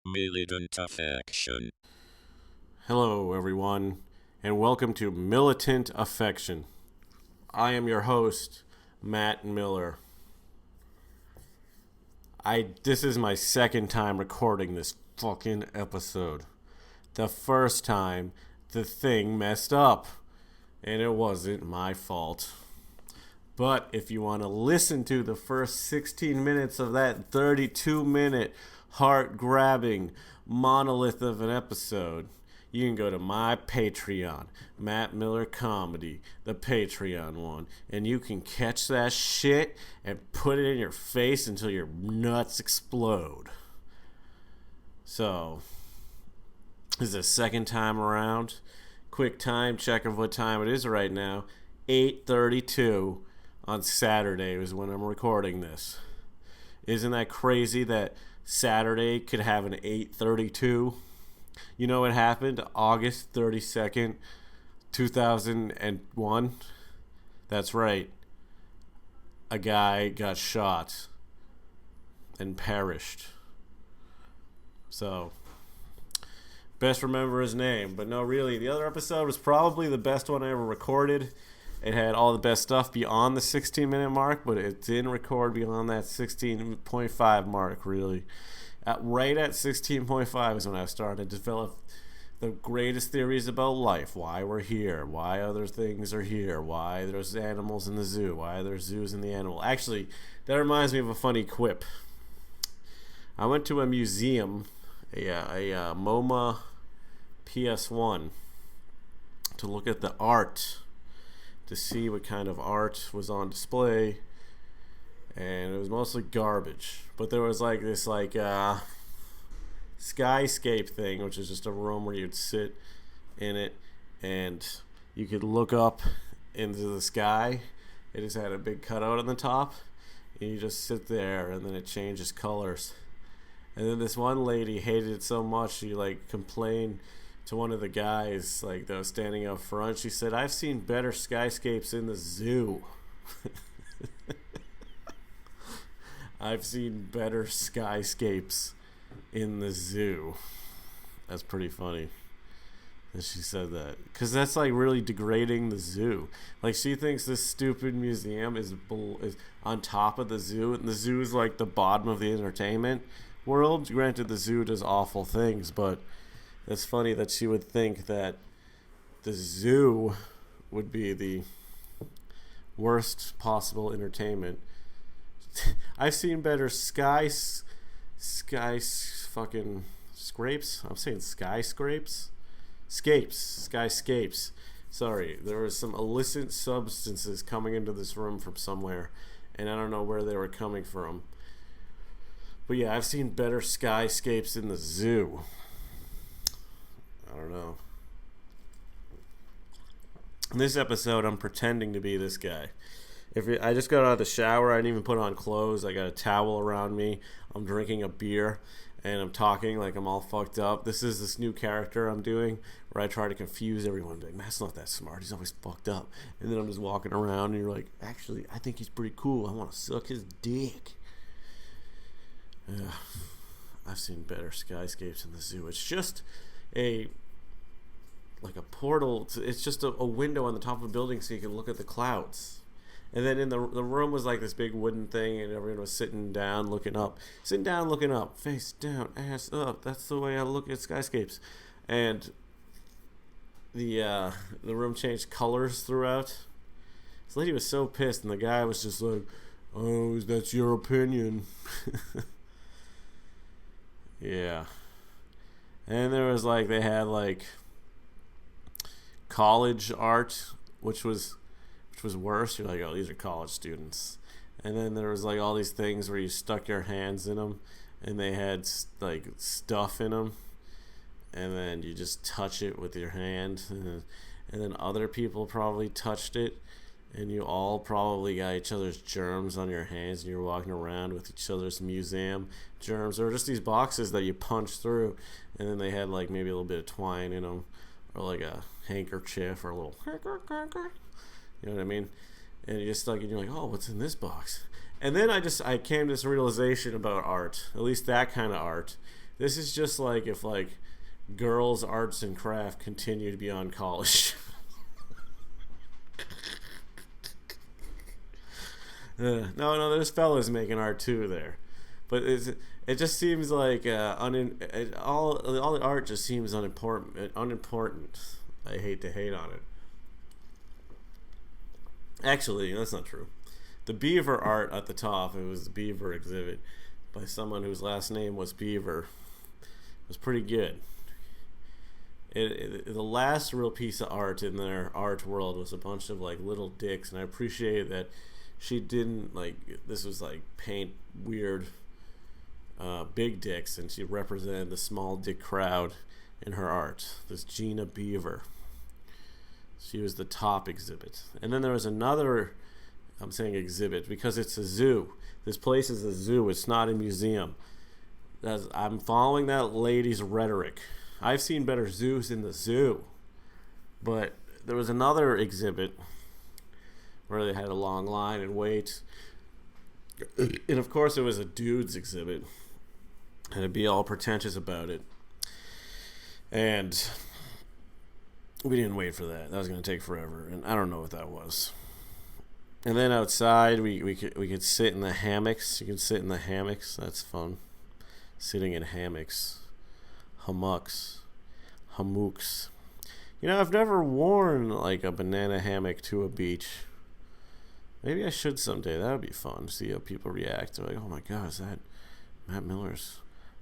Militant Affection. Hello, everyone, and welcome to Militant Affection. I am your host, Matt Miller. This is my second time recording this fucking episode. The first time, the thing messed up, and it wasn't my fault. But if you want to listen to the first 16 minutes of that 32-minute heart-grabbing monolith of an episode, you can go to my Patreon, Matt Miller Comedy, the Patreon one, and you can catch that shit and put it in your face until your nuts explode. So, this is the second time around. Quick time check of what time it is right now. 8:32 on Saturday is when I'm recording this. Isn't that crazy that Saturday could have an 8:32? You know what happened August 32nd, 2001? That's right. A guy got shot and perished. So, best remember his name. But no, really, the other episode was probably the best one I ever recorded. It had all the best stuff beyond the 16-minute mark, but it didn't record beyond that 16.5 mark, really. Right at 16.5 is when I started to develop the greatest theories about life. Why we're here, why other things are here, why there's animals in the zoo, why there's zoos in the animal. Actually, that reminds me of a funny quip. I went to a museum, a MoMA PS1, to look at the art, to see what kind of art was on display, and it was mostly garbage. But there was this skyscape thing, which is just a room where you'd sit in it and you could look up into the sky. It just had a big cutout on the top, and you just sit there, and then it changes colors. And then this one lady hated it so much, she complained to one of the guys that was standing up front. She said, "I've seen better skyscapes in the zoo." I've seen better skyscapes in the zoo. That's pretty funny that she said that, because that's really degrading the zoo. She thinks this stupid museum is on top of the zoo, and the zoo is the bottom of the entertainment world. Granted, the zoo does awful things, but it's funny that she would think that the zoo would be the worst possible entertainment. I've seen better fucking scrapes. I'm saying skyscrapes? Skyscapes. Sorry, there was some illicit substances coming into this room from somewhere, and I don't know where they were coming from. But yeah, I've seen better skyscapes in the zoo. I don't know. In this episode, I'm pretending to be this guy. I just got out of the shower, I didn't even put on clothes. I got a towel around me. I'm drinking a beer, and I'm talking like I'm all fucked up. This is this new character I'm doing where I try to confuse everyone. Matt's not that smart. He's always fucked up. And then I'm just walking around, and you're like, actually, I think he's pretty cool. I want to suck his dick. I've seen better skyscapes in the zoo. It's just a portal. It's just a window on the top of a building so you can look at the clouds. And then in the room was this big wooden thing, and everyone was sitting down looking up, face down, ass up. That's the way I look at skyscapes. And the room changed colors throughout. This lady was so pissed, and the guy was just like, "Oh, that's your opinion." Yeah. And there was they had college art, which was worse. You're oh, these are college students. And then there was all these things where you stuck your hands in them, and they had stuff in them, and then you just touch it with your hand, and then other people probably touched it, and you all probably got each other's germs on your hands, and you're walking around with each other's museum germs, or just these boxes that you punch through, and then they had like maybe a little bit of twine in them, or like a handkerchief, or a little, you know what I mean? And you just stuck, and you're like, oh, what's in this box? And then I came to this realization about art, at least that kind of art. This is just like if like girls' arts and craft continue to be on college. No, there's fellas making art too there, but it just seems like all the art just seems unimportant. I hate to hate on it. Actually, that's not true. The beaver art at the top, it was the beaver exhibit by someone whose last name was Beaver. It was pretty good. The last real piece of art in their art world was a bunch of like little dicks, and I appreciate that she didn't like, this was like paint weird big dicks, and she represented the small dick crowd in her art. This Gina Beaver, she was the top exhibit. And then there was another, I'm saying exhibit because it's a zoo. This place is a zoo, it's not a museum. I'm following that lady's rhetoric. I've seen better zoos in the zoo, but there was another exhibit where they had a long line and wait, and of course it was a dude's exhibit, and it'd be all pretentious about it, and we didn't wait for that. That was going to take forever, and I don't know what that was. And then outside we could sit in the hammocks. You can sit in the hammocks. That's fun. Sitting in hammocks. Hammocks. You know, I've never worn like a banana hammock to a beach. Maybe I should someday. That would be fun to see how people react. They're like, oh my god, is that Matt Miller's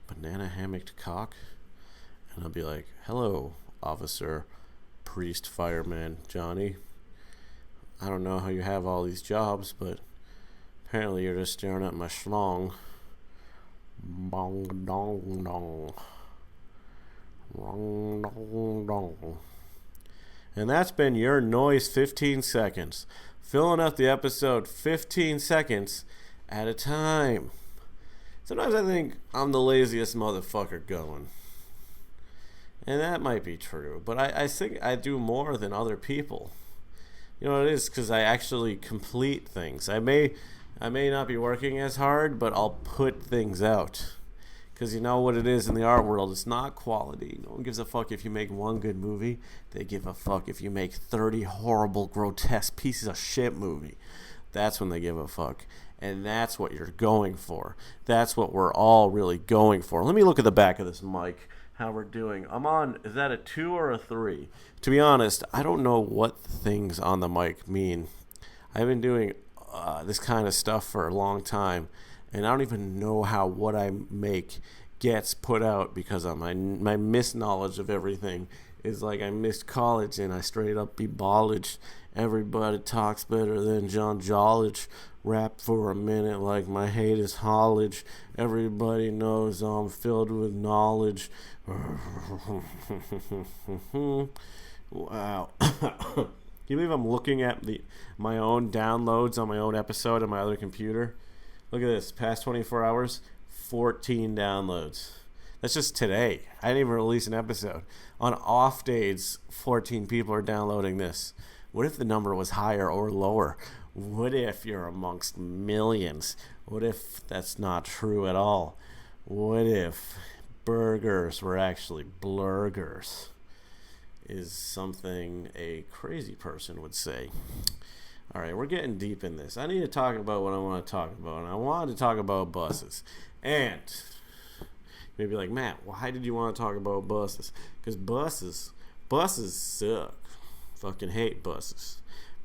banana hammocked cock? And I'll be like, hello, officer, priest, fireman, Johnny. I don't know how you have all these jobs, but apparently you're just staring at my schlong. Bong dong dong. Rong dong dong. And that's been your noise 15 seconds. Filling up the episode 15 seconds at a time. Sometimes I think I'm the laziest motherfucker going. And that might be true. But I think I do more than other people. You know what it is? Because I actually complete things. I may not be working as hard, but I'll put things out. Because you know what it is in the art world, it's not quality. No one gives a fuck if you make one good movie. They give a fuck if you make 30 horrible, grotesque pieces of shit movie. That's when they give a fuck. And that's what you're going for. That's what we're all really going for. Let me look at the back of this mic, how we're doing. I'm on, is that a 2 or a 3? To be honest, I don't know what things on the mic mean. I've been doing this kind of stuff for a long time. And I don't even know how what I make gets put out because of my misknowledge of everything is like I missed college and I straight up be ballage. Everybody talks better than John Jollage. Rap for a minute like my hate is Hollage. Everybody knows I'm filled with knowledge. Wow. Can you believe I'm looking at my own downloads on my own episode on my other computer? Look at this, past 24 hours, 14 downloads. That's just today. I didn't even release an episode. On off days, 14 people are downloading this. What if the number was higher or lower? What if you're amongst millions? What if that's not true at all? What if burgers were actually blurgers? Is something a crazy person would say. All right, we're getting deep in this. I need to talk about what I want to talk about, and I wanted to talk about buses. And maybe like, Matt, why did you want to talk about buses? Because buses suck. Fucking hate buses.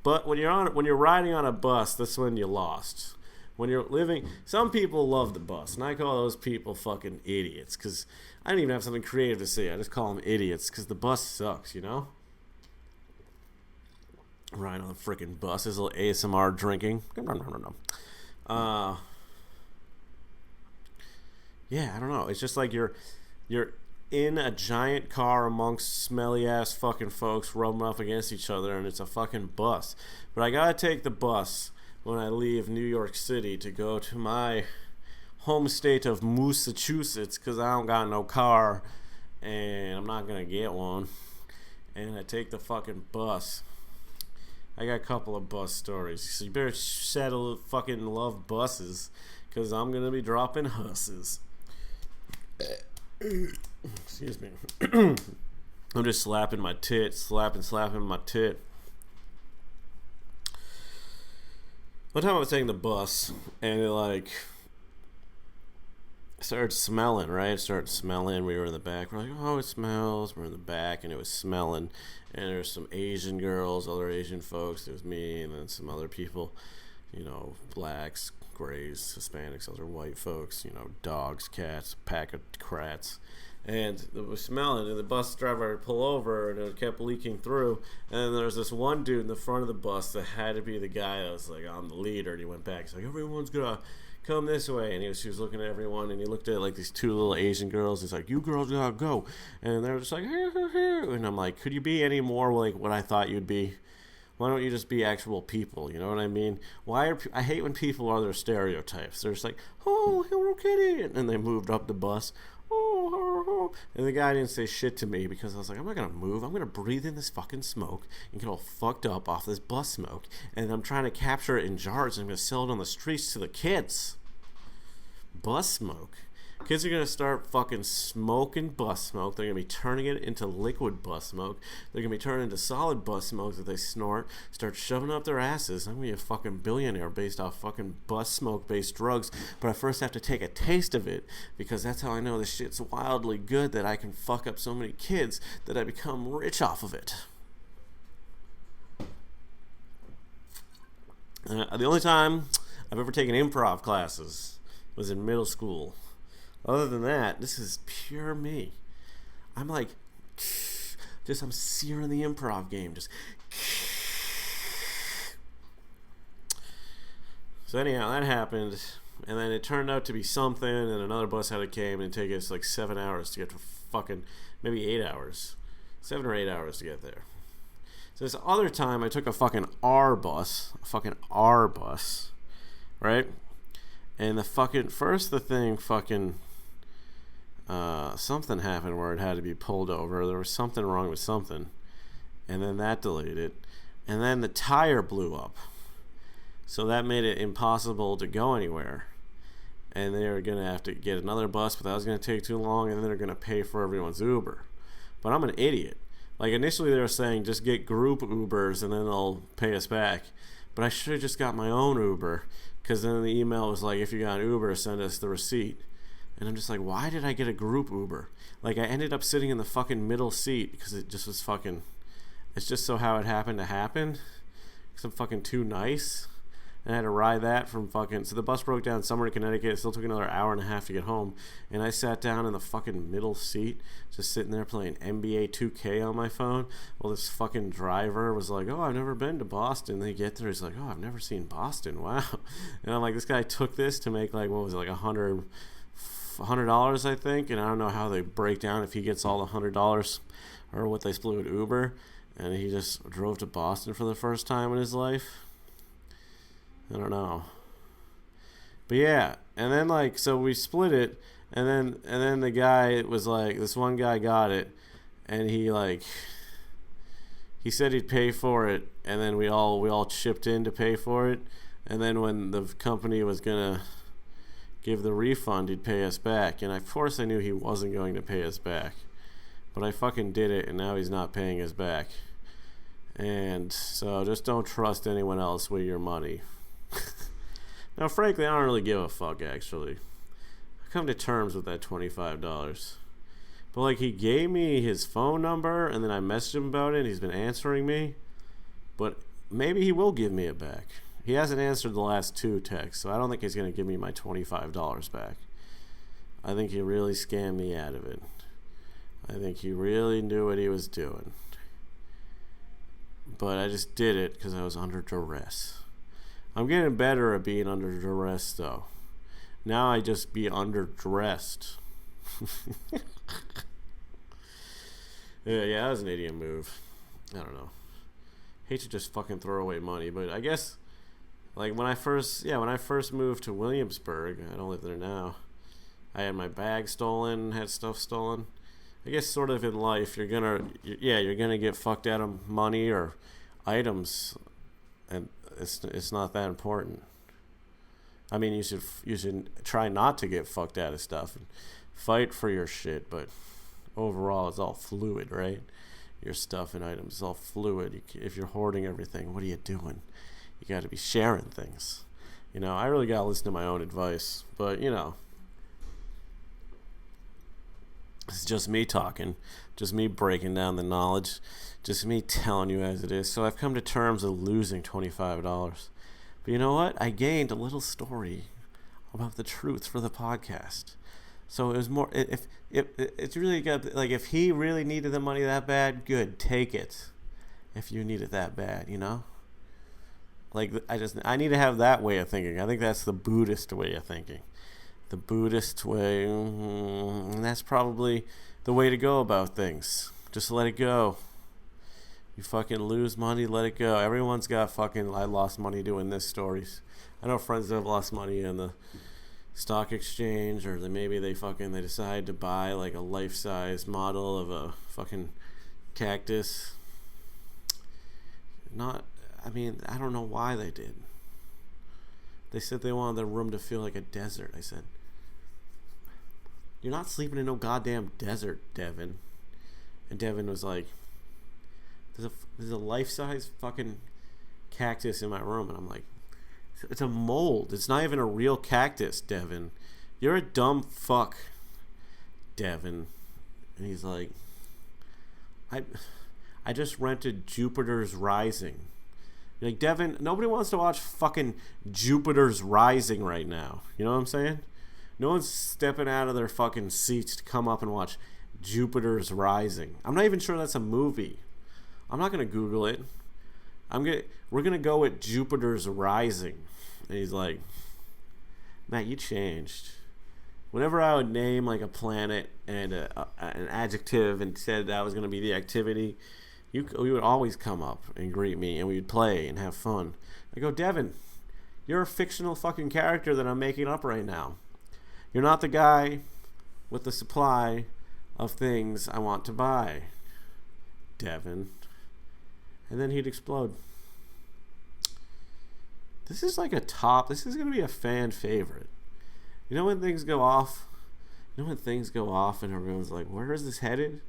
But when you're riding on a bus, that's when you're lost. When you're living, some people love the bus, and I call those people fucking idiots. Because I don't even have something creative to say. I just call them idiots because the bus sucks, you know. Riding on the freaking bus, there's a little ASMR drinking. Yeah, I don't know. It's just like you're in a giant car amongst smelly ass fucking folks rubbing up against each other, and it's a fucking bus. But I gotta take the bus when I leave New York City to go to my home state of Massachusetts, because I don't got no car and I'm not gonna get one. And I take the fucking bus. I got a couple of bus stories, so you better settle fucking love buses, because I'm gonna be dropping husses. Excuse me. I'm just slapping my tit, slapping my tit. One time I was taking the bus, and it like started smelling, right? It started smelling. We were in the back. We're like, oh, it smells. We're in the back, and it was smelling. And there's some Asian girls, other Asian folks. There was me, and then some other people, you know, blacks, grays, Hispanics, other white folks, you know, dogs, cats, pack of crats. And it was smelling, and the bus driver would pull over, and it kept leaking through. And then there was this one dude in the front of the bus that had to be the guy that was like, I'm the leader. And he went back. He's like, everyone's gonna come this way. And she was looking at everyone, and he looked at like these two little Asian girls. He's like, you girls gotta go. And they were just like, and I'm like, could you be any more like what I thought you'd be? Why don't you just be actual people? You know what I mean? I hate when people are their stereotypes. They're just like, oh, Hello Kitty, and they moved up the bus. Oh, and the guy didn't say shit to me, because I was like, I'm not gonna move. I'm gonna breathe in this fucking smoke and get all fucked up off this bus smoke. And I'm trying to capture it in jars, and I'm gonna sell it on the streets to the kids. Bus smoke. Kids are going to start fucking smoking bus smoke. They're going to be turning it into liquid bus smoke. They're going to be turning into solid bus smoke that they snort, start shoving up their asses. I'm going to be a fucking billionaire based off fucking bus smoke based drugs. But I first have to take a taste of it, because that's how I know this shit's wildly good, that I can fuck up so many kids that I become rich off of it. The only time I've ever taken improv classes was in middle school. Other than that, this is pure me. I'm like, I'm searing the improv game. So anyhow, that happened, and then it turned out to be something, and another bus had to came and take us like 7 hours to get to fucking, maybe 8 hours. 7 or 8 hours to get there. So this other time, I took a fucking R bus, right? And the fucking, first the thing fucking, something happened where it had to be pulled over. There was something wrong with something. And then that delayed it. And then the tire blew up. So that made it impossible to go anywhere. And they were going to have to get another bus, but that was going to take too long, and then they're going to pay for everyone's Uber. But I'm an idiot. Like, initially they were saying just get group Ubers and then they'll pay us back. But I should have just got my own Uber, because then the email was like, if you got an Uber, send us the receipt. And I'm just like, why did I get a group Uber? Like, I ended up sitting in the fucking middle seat, because it just was fucking, it's just so how it happened to happen, because I'm fucking too nice. And I had to ride that from fucking, so the bus broke down somewhere in Connecticut. It still took another hour and a half to get home. And I sat down in the fucking middle seat, just sitting there playing NBA 2K on my phone, while this fucking driver was like, oh, I've never been to Boston. And they get there, he's like, oh, I've never seen Boston, wow. And I'm like, this guy took this to make like, what was it, like $100, I think. And I don't know how they break down if he gets all the $100 or what they split with Uber. And he just drove to Boston for the first time in his life. I don't know. But yeah, and then like, so we split it, and then the guy was like, this one guy got it, and he said he'd pay for it, and then we all chipped in to pay for it, and then when the company was gonna give the refund, he'd pay us back, and of course I knew he wasn't going to pay us back, but I fucking did it, and now he's not paying us back. And so just don't trust anyone else with your money. Now, frankly, I don't really give a fuck, actually. I come to terms with that $25. But, like, he gave me his phone number, and then I messaged him about it, and he's been answering me. But maybe he will give me it back. He hasn't answered the last 2 texts, so I don't think he's going to give me my $25 back. I think he really scammed me out of it. I think he really knew what he was doing. But I just did it because I was under duress. I'm getting better at being under duress, though. Now I just be underdressed. Yeah, that was an idiot move. I don't know. Hate to just fucking throw away money, but I guess like when I first moved to Williamsburg, I don't live there now. I had my bag stolen, had stuff stolen. I guess sort of in life, you're gonna get fucked out of money or items, and it's not that important. I mean, you should try not to get fucked out of stuff and fight for your shit, but overall, it's all fluid, right? Your stuff and items is all fluid. If you're hoarding everything, what are you doing? You got to be sharing things. I really got to listen to my own advice, but it's just me talking, just me breaking down the knowledge, just me telling you as it is. So I've come to terms of losing $25. But you know what? I gained a little story about the truth for the podcast. So it was more, if it's really got, like, if he really needed the money that bad, good, take it. If you need it that bad, Like, I need to have that way of thinking. I think that's the Buddhist way of thinking. The Buddhist way, and that's probably the way to go about things. Just let it go. You fucking lose money, let it go. Everyone's got fucking, I lost money doing this stories. I know friends that have lost money in the stock exchange, or maybe they decide to buy like a life-size model of a fucking cactus. I don't know why they did. They said they wanted their room to feel like a desert. I said, you're not sleeping in no goddamn desert, Devin. And Devin was like, there's a life-size fucking cactus in my room. And I'm like, it's a mold. It's not even a real cactus, Devin. You're a dumb fuck, Devin. And he's like, I just rented Jupiter's Rising. You're like, Devin, nobody wants to watch fucking Jupiter's Rising right now. You know what I'm saying? No one's stepping out of their fucking seats to come up and watch Jupiter's Rising. I'm not even sure that's a movie. I'm not gonna Google it. We're gonna go with Jupiter's Rising. And he's like, Matt, you changed. Whenever I would name like a planet and an adjective and said that was gonna be the activity, we would always come up and greet me, and we would play and have fun. I go, Devin, you're a fictional fucking character that I'm making up right now. You're not the guy with the supply of things I want to buy, Devin. And then he'd explode. This is like this is going to be a fan favorite. You know when things go off? You know when things go off and everyone's like, where is this headed?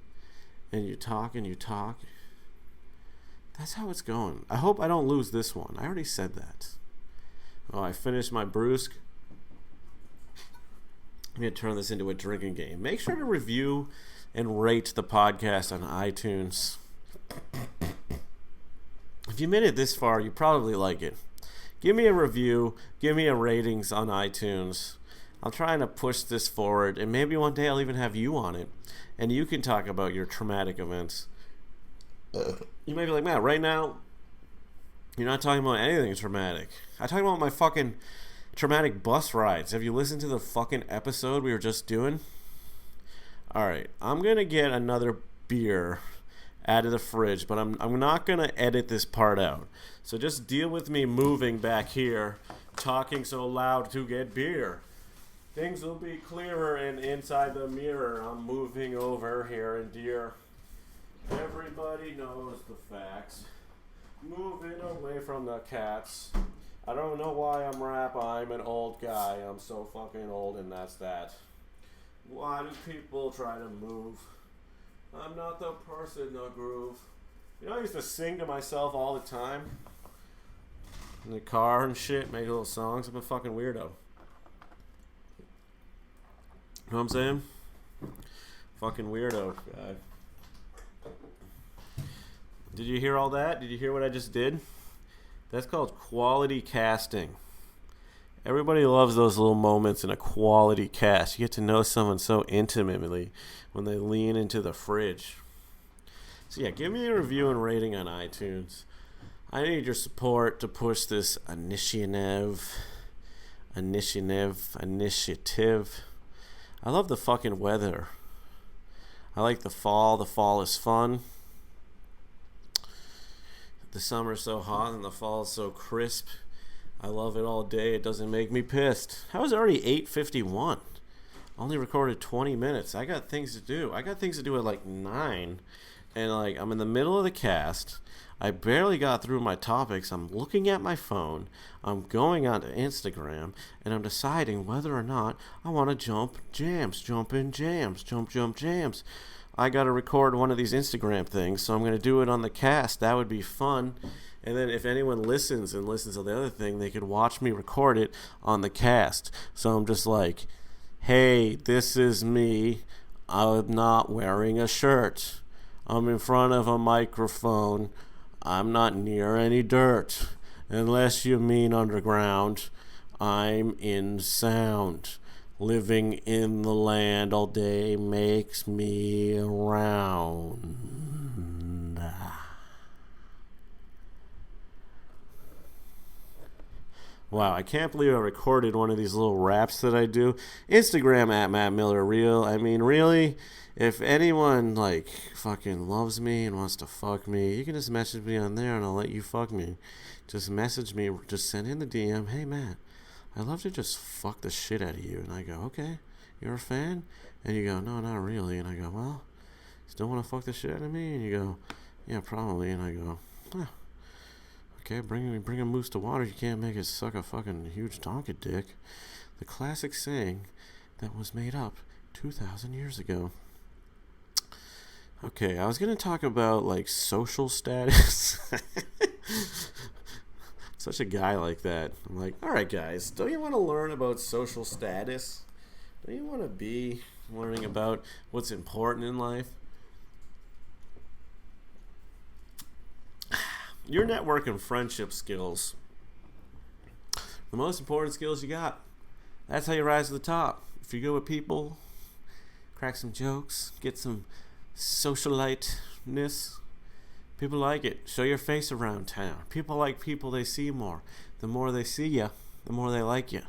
And you talk and you talk. That's how it's going. I hope I don't lose this one. I already said that. Oh, I finished my brewsk. I'm going to turn this into a drinking game. Make sure to review and rate the podcast on iTunes. If you made it this far, you probably like it. Give me a review. Give me a ratings on iTunes. I'm trying to push this forward, and maybe one day I'll even have you on it, and you can talk about your traumatic events. You may be like, Matt, right now, you're not talking about anything traumatic. I talk about my fucking traumatic bus rides. Have you listened to the fucking episode we were just doing? Alright, I'm going to get another beer out of the fridge, but I'm not going to edit this part out. So just deal with me moving back here, talking so loud to get beer. Things will be clearer and inside the mirror. I'm moving over here, and dear, everybody knows the facts. Moving away from the cats. I don't know why I'm I'm an old guy. I'm so fucking old, and that's that. Why do people try to move? I'm not the person in the groove. I used to sing to myself all the time. In the car and shit, make little songs. I'm a fucking weirdo. You know what I'm saying? Fucking weirdo guy. Did you hear all that? Did you hear what I just did? That's called quality casting. Everybody loves those little moments in a quality cast. You get to know someone so intimately when they lean into the fridge. So yeah, give me a review and rating on iTunes. I need your support to push this initiative. I love the fucking weather. I like the fall. The fall is fun. The summer is so hot and the fall is so crisp. I love it all day. It doesn't make me pissed. How is it already 8:51? Only recorded 20 minutes. I got things to do. I got things to do at like 9. And like I'm in the middle of the cast. I barely got through my topics. I'm looking at my phone. I'm going onto Instagram, and I'm deciding whether or not I want to jump in jams. I got to record one of these Instagram things, so I'm going to do it on the cast. That would be fun. And then if anyone listens to the other thing, they could watch me record it on the cast. So I'm just like, hey, this is me. I'm not wearing a shirt. I'm in front of a microphone. I'm not near any dirt. Unless you mean underground. I'm in sound. Living in the land all day makes me around. Wow, I can't believe I recorded one of these little raps that I do. Instagram at Matt Miller Real. I mean, really, if anyone, like, fucking loves me and wants to fuck me, you can just message me on there and I'll let you fuck me. Just message me, just send in the DM, hey, Matt, I'd love to just fuck the shit out of you. And I go, okay, you're a fan? And you go, no, not really. And I go, well, you still want to fuck the shit out of me? And you go, yeah, probably. And I go, huh. Okay, bring a moose to water. You can't make it suck a fucking huge donkey dick. The classic saying that was made up 2,000 years ago. Okay, I was going to talk about, like, social status. Such a guy like that. I'm like, all right, guys, don't you want to learn about social status? Don't you want to be learning about what's important in life? Your network and friendship skills, the most important skills you got. That's how you rise to the top. If you go with people, crack some jokes, get some socialite-ness, people like it. Show your face around town. People like people they see more. The more they see you, the more they like you.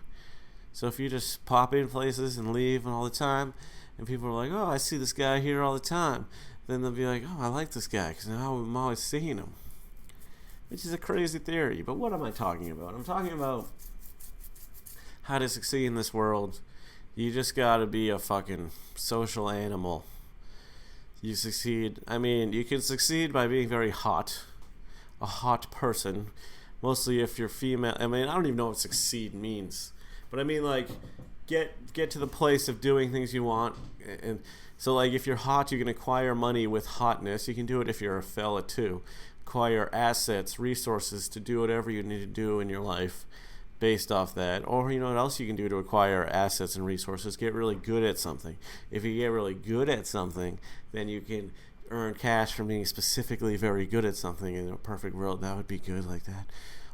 So if you just pop in places and leave all the time, and people are like, oh, I see this guy here all the time, then they'll be like, oh, I like this guy because now I'm always seeing him. Which is a crazy theory, but what am I talking about? I'm talking about how to succeed in this world. You just gotta be a fucking social animal. You succeed, you can succeed by being very hot. A hot person. Mostly if you're female. I don't even know what succeed means. But get to the place of doing things you want. And so if you're hot, you can acquire money with hotness. You can do it if you're a fella too. Acquire assets, resources to do whatever you need to do in your life based off that. Or you know what else you can do to acquire assets and resources? Get really good at something. If you get really good at something, then you can earn cash from being specifically very good at something. In a perfect world, that would be good like that.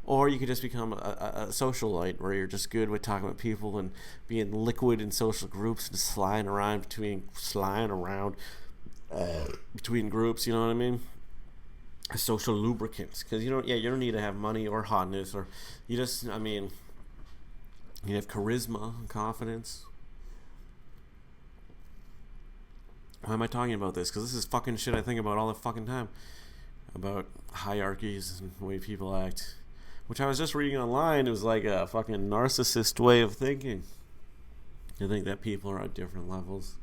Or you could just become a socialite where you're just good with talking with people and being liquid in social groups and sliding around between groups, you know what I mean? A social lubricant, because you don't need to have money or hotness, or you just you have charisma and confidence. Why am I talking about this? Because this is fucking shit I think about all the fucking time, about hierarchies and the way people act, which I was just reading online. It was like a fucking narcissist way of thinking. I think that people are at different levels,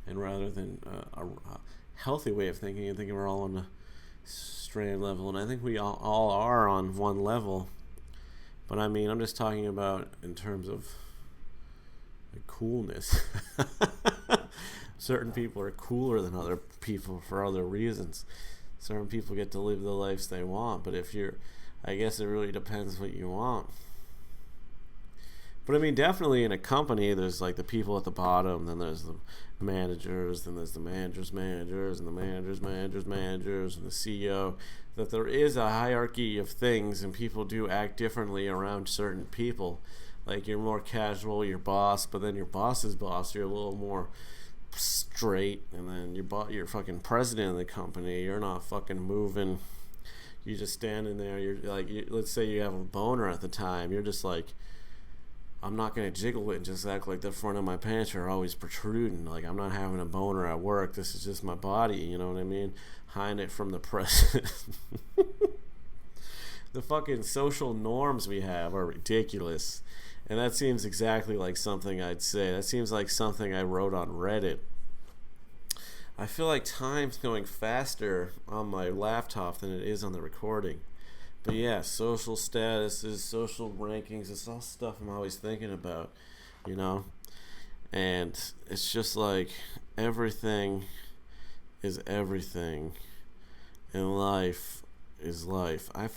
and rather than a healthy way of thinking, I think we're all on a strand level, and I think we all are on one level. But I'm just talking about in terms of coolness. Certain people are cooler than other people for other reasons. Certain people get to live the lives they want, but I guess it really depends what you want. But definitely in a company, there's the people at the bottom, then there's the managers, then there's the managers, and the managers, and the CEO. That there is a hierarchy of things, and people do act differently around certain people. You're more casual, your boss, but then your boss's boss, you're a little more straight, and then you're fucking president of the company, you're not fucking moving. You're just standing there. You're let's say you have a boner at the time. You're just I'm not going to jiggle it and just act like the front of my pants are always protruding. Like, I'm not having a boner at work. This is just my body, you know what I mean? Hiding it from the press. The fucking social norms we have are ridiculous. And that seems exactly like something I'd say. That seems like something I wrote on Reddit. I feel like time's going faster on my laptop than it is on the recording. But yeah, social statuses, social rankings, it's all stuff I'm always thinking about, you know? And it's just like everything is everything. And life is life. I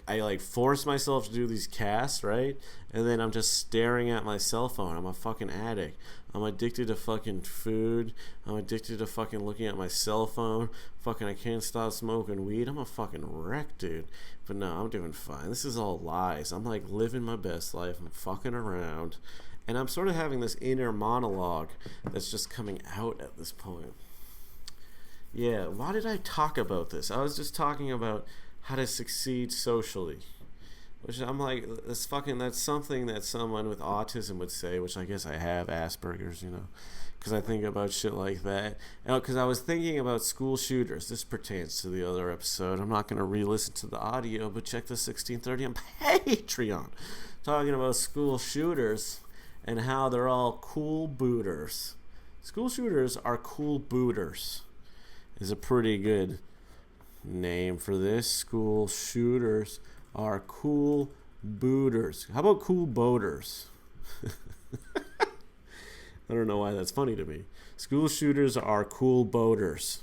like force myself to do these casts, right? And then I'm just staring at my cell phone. I'm a fucking addict. I'm addicted to fucking food. I'm addicted to fucking looking at my cell phone. Fucking I can't stop smoking weed. I'm a fucking wreck, dude. But no, I'm doing fine. This is all lies. I'm like living my best life. I'm fucking around. And I'm sort of having this inner monologue that's just coming out at this point. Yeah, why did I talk about this? I was just talking about how to succeed socially. Which I'm like, that's something that someone with autism would say, which I guess I have Asperger's, you know, because I think about shit like that. Because I was thinking about school shooters. This pertains to the other episode. I'm not going to re-listen to the audio, but check the 1630 on Patreon. Talking about school shooters and how they're all cool booters. School shooters are cool booters. Is a pretty good name for this. School shooters are cool booters. How about cool boaters? I don't know why that's funny to me. School shooters are cool boaters.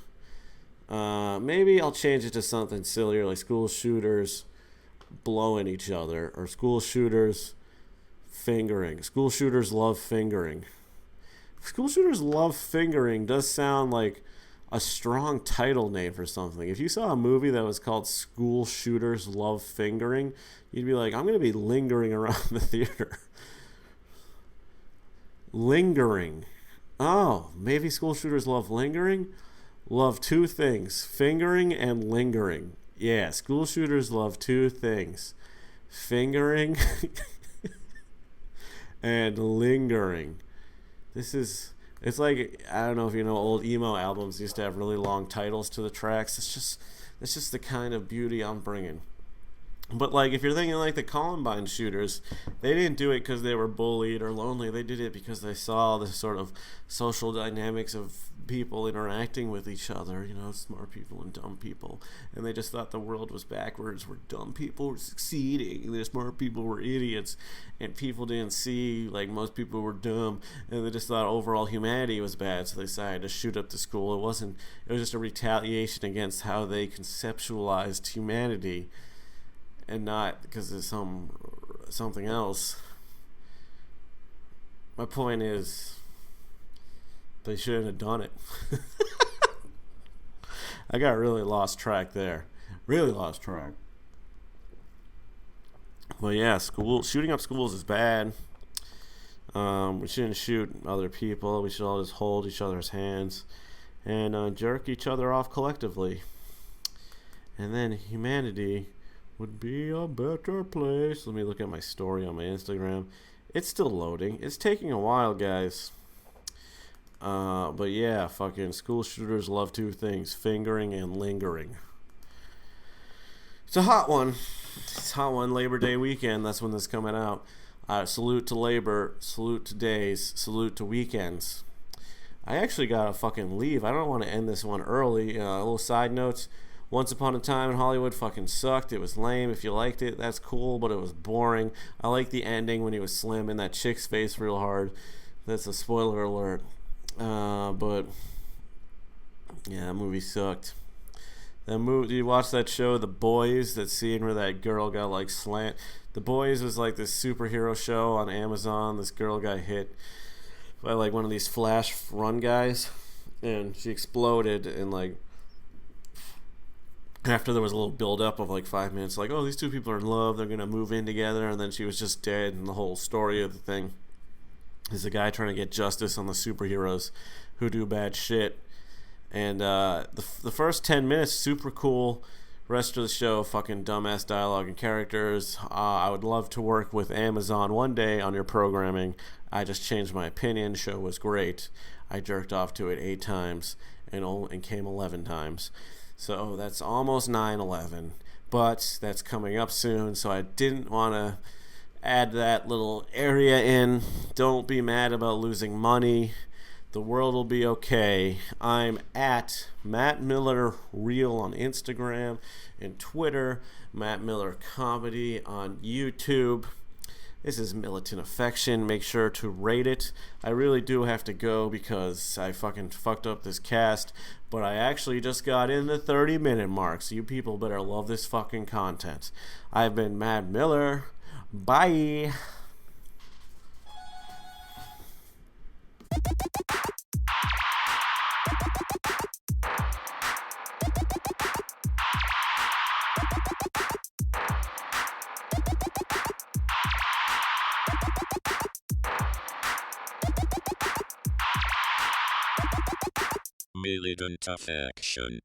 Maybe I'll change it to something sillier, like school shooters blowing each other, or school shooters fingering. School shooters love fingering. School shooters love fingering does sound like a strong title name for something. If you saw a movie that was called School Shooters Love Fingering, you'd be like, I'm going to be lingering around the theater. Lingering. Oh, maybe school shooters love lingering? Love two things, fingering and lingering. Yeah, school shooters love two things, fingering and lingering. It's like, I don't know if you know, old emo albums used to have really long titles to the tracks. It's just the kind of beauty I'm bringing. But like, if you're thinking like the Columbine shooters, they didn't do it because they were bullied or lonely. They did it because they saw the sort of social dynamics of people interacting with each other, you know, smart people and dumb people. And they just thought the world was backwards, where dumb people were succeeding and the smart people were idiots, and people didn't see, like, most people were dumb, and they just thought overall humanity was bad, so they decided to shoot up the school. It was just a retaliation against how they conceptualized humanity, and not because of something else. My point is, they shouldn't have done it. I got really lost track there. Really lost track. Well, yeah, shooting up schools is bad. We shouldn't shoot other people. We should all just hold each other's hands and jerk each other off collectively. And then humanity would be a better place. Let me look at my story on my Instagram. It's still loading. It's taking a while, guys. But yeah, fucking school shooters love two things, fingering and lingering. It's a hot one. It's a hot one. Labor Day weekend, that's when this is coming out. Salute to labor, salute to days, salute to weekends. I actually gotta fucking leave. I don't want to end this one early. A little side notes. Once Upon a Time in Hollywood fucking sucked. It was lame. If you liked it, that's cool, but it was boring. I like the ending when he was slamming that chick's face real hard. That's a spoiler alert. But yeah, that movie sucked. That movie, did you watch that show, The Boys? That scene where that girl got like slant. The Boys was like this superhero show on Amazon. This girl got hit by like one of these flash run guys, and she exploded. And like after there was a little build up of like 5 minutes, like, oh, these two people are in love, they're gonna move in together, and then she was just dead. And the whole story of the thing is a guy trying to get justice on the superheroes who do bad shit. And the first 10 minutes, super cool, Rest of the show, fucking dumbass dialogue and characters. I would love to work with Amazon one day on your programming. I just changed my opinion. Show was great. I jerked off to it 8 times and came 11 times. So that's almost 9/11. But that's coming up soon, so I didn't want to add that little area in. Don't be mad about losing money. The world will be okay. I'm at Matt Miller Real on Instagram and Twitter. Matt Miller Comedy on YouTube. This is Militant Affection. Make sure to rate it. I really do have to go because I fucking fucked up this cast. But I actually just got in the 30-minute mark. So you people better love this fucking content. I've been Matt Miller. Bye. Militant Affection.